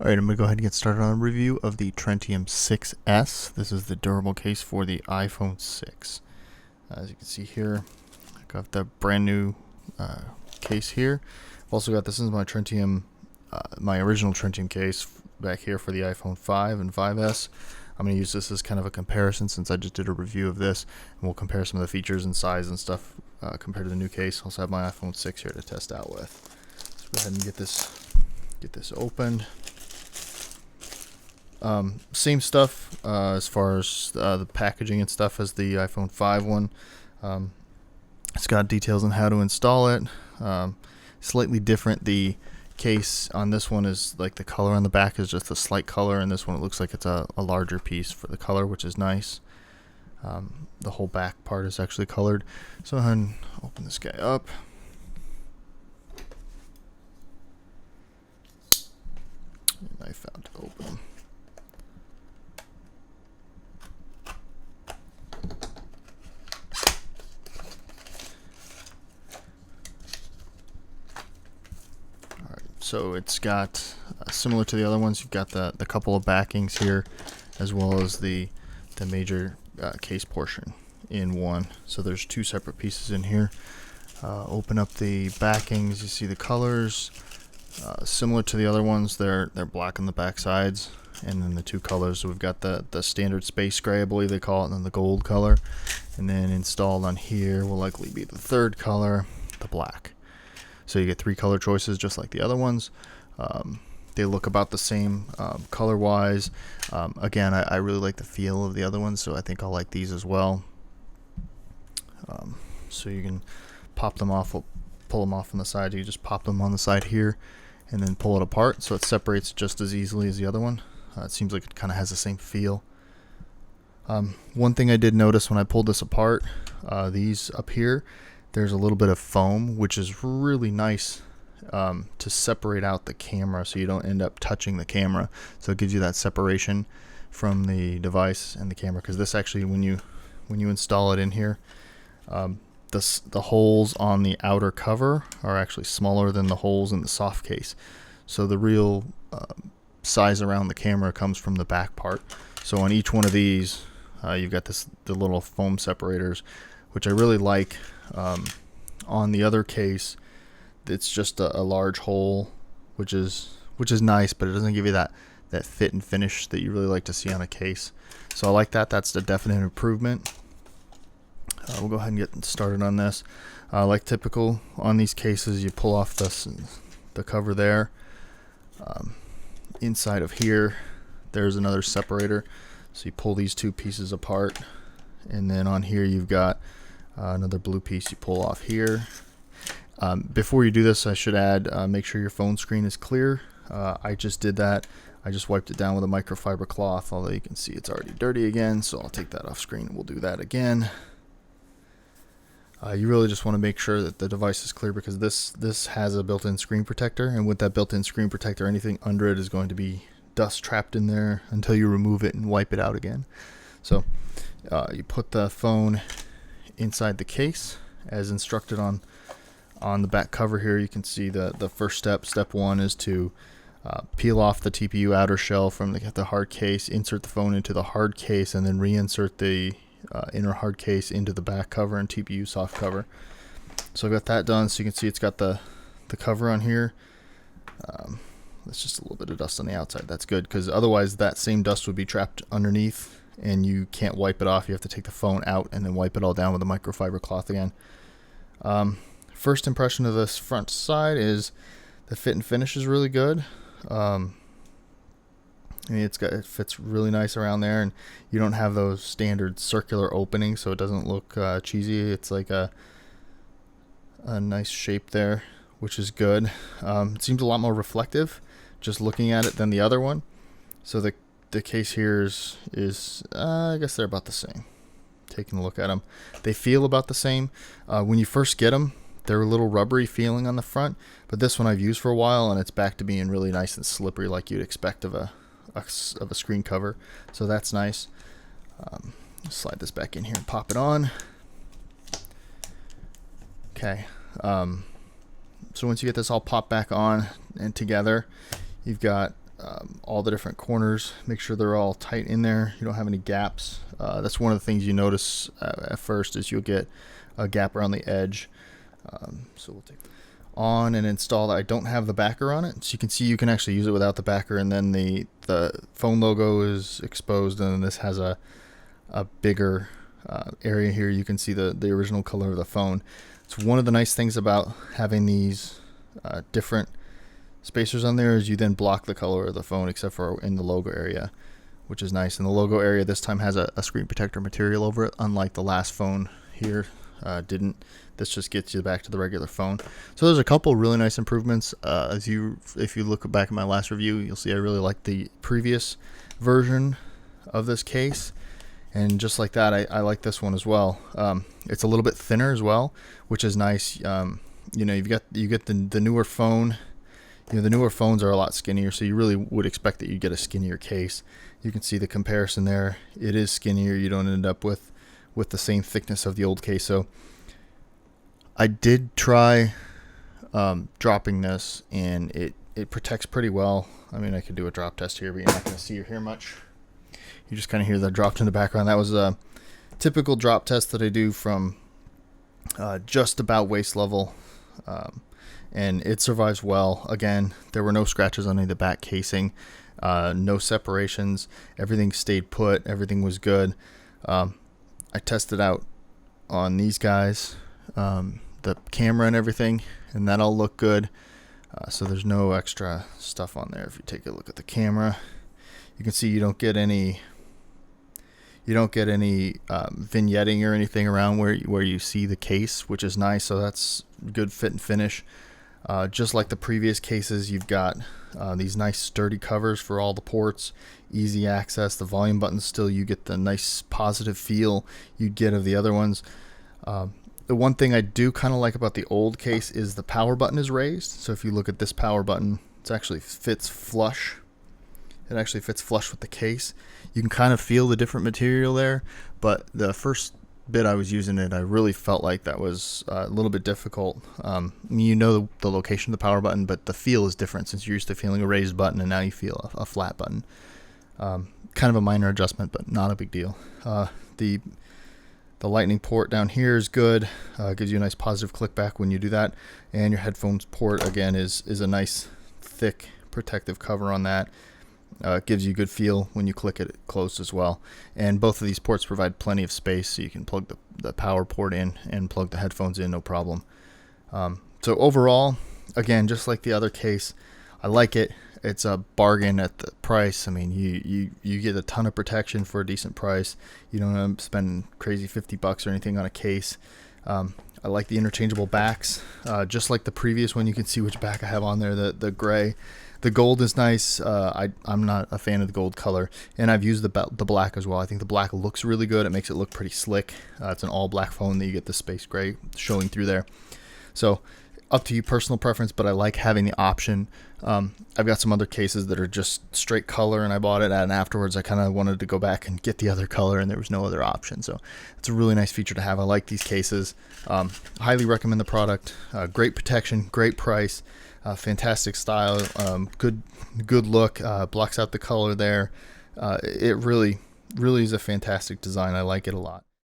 Alright, I'm going to go ahead and get started on a review of the Trentium 6S. This is the durable case for the iPhone 6. As you can see here, I got the brand new case here. I've also got, this is my Trentium, my original Trentium case back here for the iPhone 5 and 5S. I'm going to use this as kind of a comparison since I just did a review of this, and we'll compare some of the features and size and stuff compared to the new case. I also have my iPhone 6 here to test out with. Let's go ahead and get this opened. Same stuff as far as the packaging and stuff as the iPhone 5 one. It's got details on how to install it. Slightly different. The case on this one is like the color on the back is just a slight color, and this one it looks like it's a larger piece for the color, which is nice. The whole back part is actually colored. So go ahead and open this guy up. Knife out to open. So it's got, similar to the other ones, you've got the couple of backings here, as well as the major case portion in one. So there's two separate pieces in here. Open up the backings, you see the colors. Similar to the other ones, they're black on the back sides, and then the two colors. So we've got the standard space gray, I believe they call it, and then the gold color. And then installed on here will likely be the third color, the black. So you get three color choices just like the other ones. They look about the same color-wise. Again, I really like the feel of the other ones, so I think I'll like these as well. So you can pop them off, pull them off on the side. You just pop them on the side here and then pull it apart, so it separates just as easily as the other one. It seems like it kind of has the same feel. One thing I did notice when I pulled this apart, these up here, there's a little bit of foam, which is really nice to separate out the camera so you don't end up touching the camera. So it gives you that separation from the device and the camera, because this actually, when you install it in here, the holes on the outer cover are actually smaller than the holes in the soft case. So the real size around the camera comes from the back part. So on each one of these, you've got the little foam separators, which I really like. On the other case, it's just a large hole, which is nice, but it doesn't give you that fit and finish that you really like to see on a case. So I like that. That's the definite improvement. We'll go ahead and get started on this. Like typical on these cases, you pull off the cover there. Inside of here, there's another separator. So you pull these two pieces apart, and then on here you've got another blue piece you pull off here. Before you do this, I should add, make sure your phone screen is clear. I just did that. I just wiped it down with a microfiber cloth, although you can see it's already dirty again, so I'll take that off screen and we'll do that again. You really just want to make sure that the device is clear, because this has a built-in screen protector, and with that built-in screen protector, anything under it is going to be dust trapped in there until you remove it and wipe it out again. So you put the phone inside the case as instructed on the back cover here. You can see the first step one is to peel off the TPU outer shell from the hard case, insert the phone into the hard case, and then reinsert the inner hard case into the back cover and TPU soft cover. So I've got that done. So you can see it's got the cover on here. There's just a little bit of dust on the outside. That's good, because otherwise that same dust would be trapped underneath and you can't wipe it off. You have to take the phone out and then wipe it all down with a microfiber cloth again. First impression of this front side is the fit and finish is really good. I mean, it fits really nice around there, and you don't have those standard circular openings, so it doesn't look cheesy. It's like a nice shape there, which is good. It seems a lot more reflective just looking at it than the other one. So the case here is I guess they're about the same. Taking a look at them, they feel about the same. When you first get them, they're a little rubbery feeling on the front, but this one I've used for a while, and it's back to being really nice and slippery like you'd expect of a screen cover. So that's nice. Slide this back in here and pop it on. Okay. So once you get this all popped back on and together, you've got all the different corners. Make sure they're all tight in there. You don't have any gaps. That's one of the things you notice at first is you'll get a gap around the edge. So we'll take on and install that. I don't have the backer on it, so you can see you can actually use it without the backer, and then the phone logo is exposed, and then this has a bigger area here. You can see the original color of the phone. It's one of the nice things about having these different spacers on there is you then block the color of the phone except for in the logo area, which is nice. And the logo area this time has a screen protector material over it, unlike the last phone here didn't. This just gets you back to the regular phone. So there's a couple really nice improvements. If you look back at my last review, you'll see I really like the previous version of this case, and just like that, I like this one as well. It's a little bit thinner as well, which is nice. You know, you get the newer phone. You know, the newer phones are a lot skinnier, so you really would expect that you get a skinnier case. You can see the comparison there. It is skinnier. You don't end up with the same thickness of the old case. So I did try dropping this, and it protects pretty well. I mean, I could do a drop test here, but you're not going to see or hear much. You just kind of hear that dropped in the background. That was a typical drop test that I do from just about waist level, and it survives well. Again, there were no scratches on any of the back casing, no separations. Everything stayed put. Everything was good. I tested out on these guys, the camera and everything, and that all looked good. So there's no extra stuff on there. If you take a look at the camera, you can see you don't get any vignetting or anything around where you see the case, which is nice. So that's good fit and finish. Just like the previous cases, you've got these nice sturdy covers for all the ports, easy access. The volume buttons, still you get the nice positive feel you'd get of the other ones. The one thing I do kind of like about the old case is the power button is raised. So if you look at this power button, it actually fits flush. It actually fits flush with the case. You can kind of feel the different material there, but the first bit I was using it, I really felt like that was a little bit difficult. You know the location of the power button, but the feel is different since you're used to feeling a raised button and now you feel a flat button. Kind of a minor adjustment, but not a big deal. The lightning port down here is good. Gives you a nice positive click back when you do that. And your headphones port, again, is a nice thick protective cover on that. Gives you a good feel when you click it closed as well. And both of these ports provide plenty of space, so you can plug the power port in and plug the headphones in, no problem. So overall, again, just like the other case, I like it. It's a bargain at the price. I mean, you get a ton of protection for a decent price. You don't have to spend crazy $50 or anything on a case. I like the interchangeable backs. Just like the previous one, you can see which back I have on there, the gray. The gold is nice. I'm not a fan of the gold color, and I've used the black as well. I think the black looks really good. It makes it look pretty slick. It's an all black phone that you get the space gray showing through there. So up to you, personal preference, but I like having the option. I've got some other cases that are just straight color, and I bought it, and afterwards I kind of wanted to go back and get the other color, and there was no other option. So it's a really nice feature to have. I like these cases. Highly recommend the product. Great protection, great price, fantastic style, good look, blocks out the color there. It really is a fantastic design. I like it a lot.